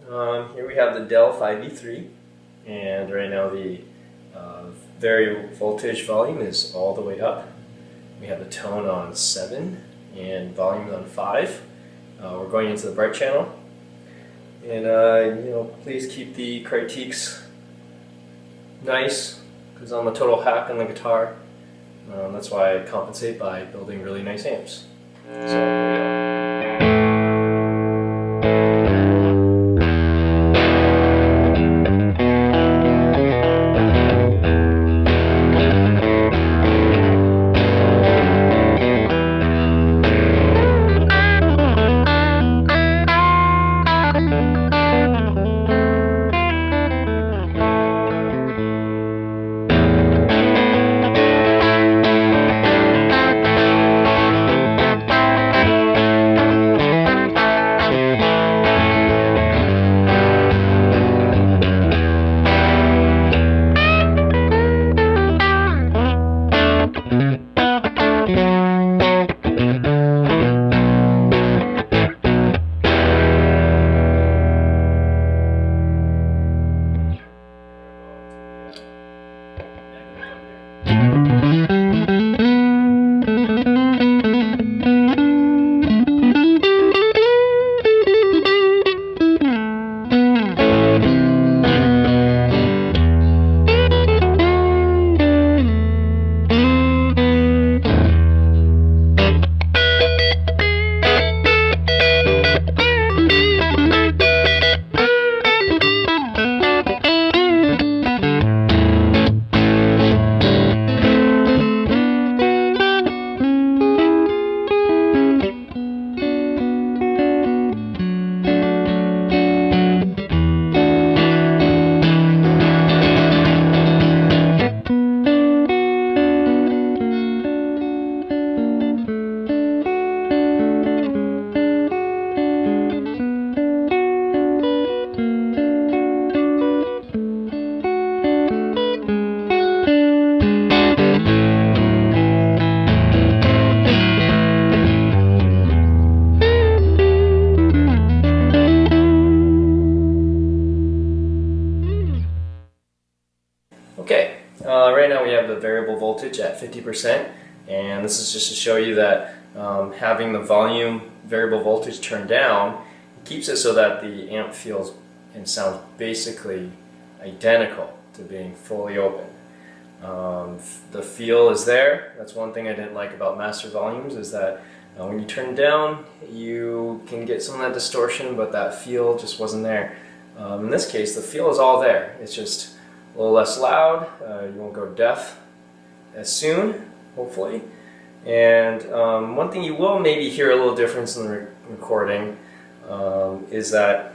Here we have the Dell 5E3, and right now the variable voltage volume is all the way up. We have the tone on 7 and volume on 5. We're going into the bright channel, and please keep the critiques nice, because I'm a total hack on the guitar. That's why I compensate by building really nice amps. Okay, right now we have the variable voltage at 50%, and this is just to show you that having the volume variable voltage turned down keeps it so that the amp feels and sounds basically identical to being fully open. The feel is there. That's one thing I didn't like about master volumes, is that when you turn down you can get some of that distortion, but that feel just wasn't there. In this case the feel is all there. It's just a little less loud. You won't go deaf as soon, hopefully. And one thing you will maybe hear a little difference in the recording is that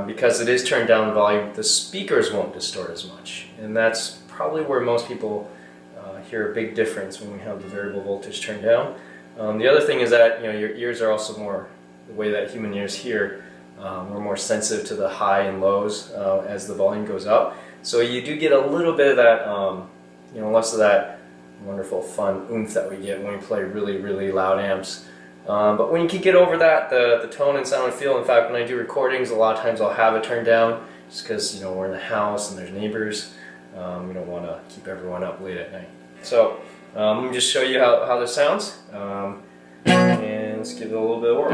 because it is turned down volume, the speakers won't distort as much. And that's probably where most people hear a big difference when we have the variable voltage turned down. The other thing is that your ears are also more, the way that human ears hear, we're more sensitive to the high and lows as the volume goes up. So you do get a little bit of that, less of that wonderful fun oomph that we get when we play really, really loud amps. But when you can get over that, the tone and sound and feel, in fact, when I do recordings, a lot of times I'll have it turned down just because we're in the house and there's neighbors. We don't want to keep everyone up late at night. So let me just show you how this sounds, and let's give it a little bit of work.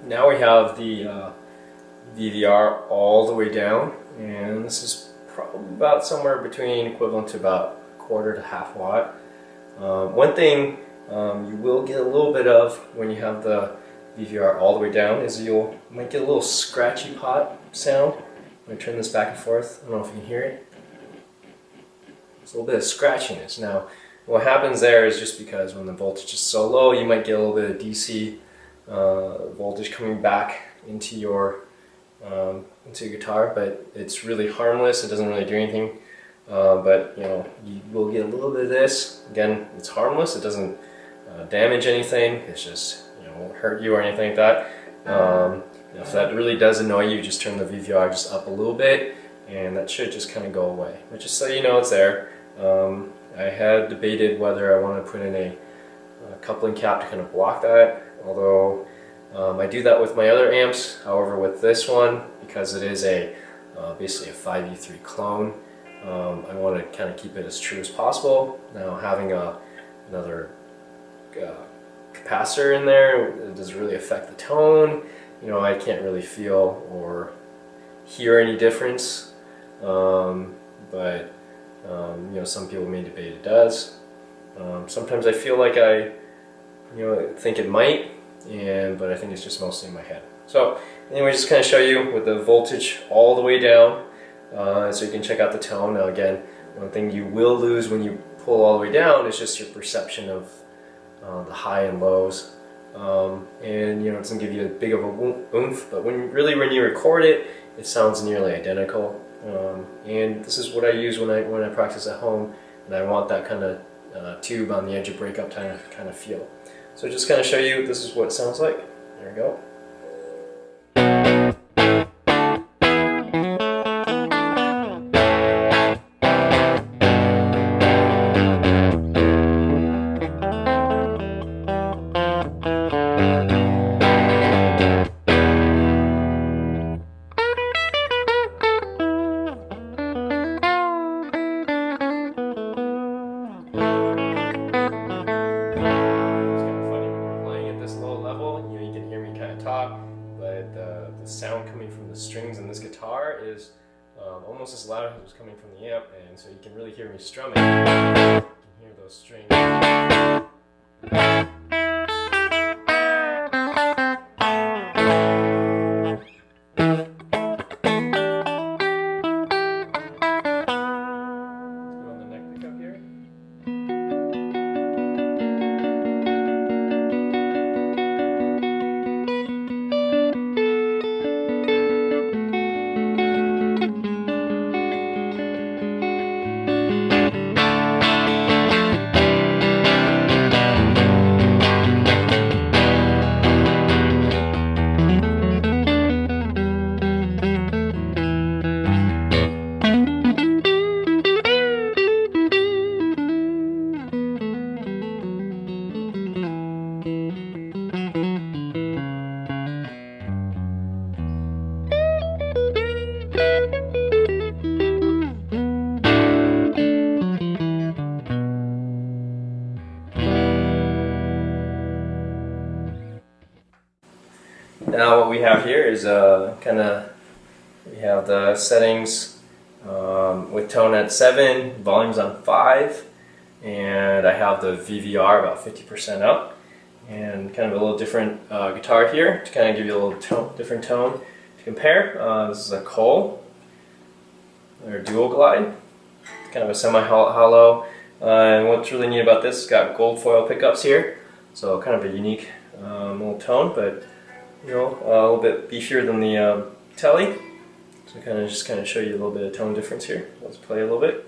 now we have the VVR all the way down, and this is probably about somewhere between equivalent to about 1/4 to 1/2 watt. One thing you will get a little bit of when you have the VVR all the way down is you might get a little scratchy pot sound. I'm going to turn this back and forth. I don't know if you can hear it. It's a little bit of scratchiness. Now, what happens there is just because when the voltage is so low, you might get a little bit of DC voltage coming back into your guitar, but it's really harmless. It doesn't really do anything. But you know, you will get a little bit of this. Again, it's harmless. It doesn't damage anything. It's just, you know, won't hurt you or anything like that. If that really does annoy you, just turn the VVR just up a little bit, and that should just kind of go away. But just so you know, it's there. I had debated whether I want to put in a coupling cap to kind of block that, although I do that with my other amps. However, with this one, because it is a basically a 5E3 clone, I want to kind of keep it as true as possible. Now, having another capacitor in there, it doesn't really affect the tone. You know, I can't really feel or hear any difference, but you know, some people may debate it does. Sometimes I feel like I think it might, but I think it's just mostly in my head. So anyway, just kind of show you with the voltage all the way down, so you can check out the tone. Now again, one thing you will lose when you pull all the way down is just your perception of the high and lows, and you know, it doesn't give you a big of a oomph, but when you record it, it sounds nearly identical. And this is what I use when I practice at home, and I want that kind of tube on the edge of breakup kind of feel. So just kind of show you, this is what it sounds like. There we go. But the sound coming from the strings in this guitar is almost as loud as it was coming from the amp, and so you can really hear me strumming. You can hear those strings. Now what we have here is we have the settings with tone at 7, volumes on 5, and I have the VVR about 50% up, and kind of a little different guitar here to kind of give you a little different tone to compare. This is a Cole, or dual glide, kind of a semi-hollow, and what's really neat about this, it's got gold foil pickups here, so kind of a unique little tone, but you know, a little bit beefier than the Telly. So just kind of show you a little bit of tone difference here. Let's play a little bit.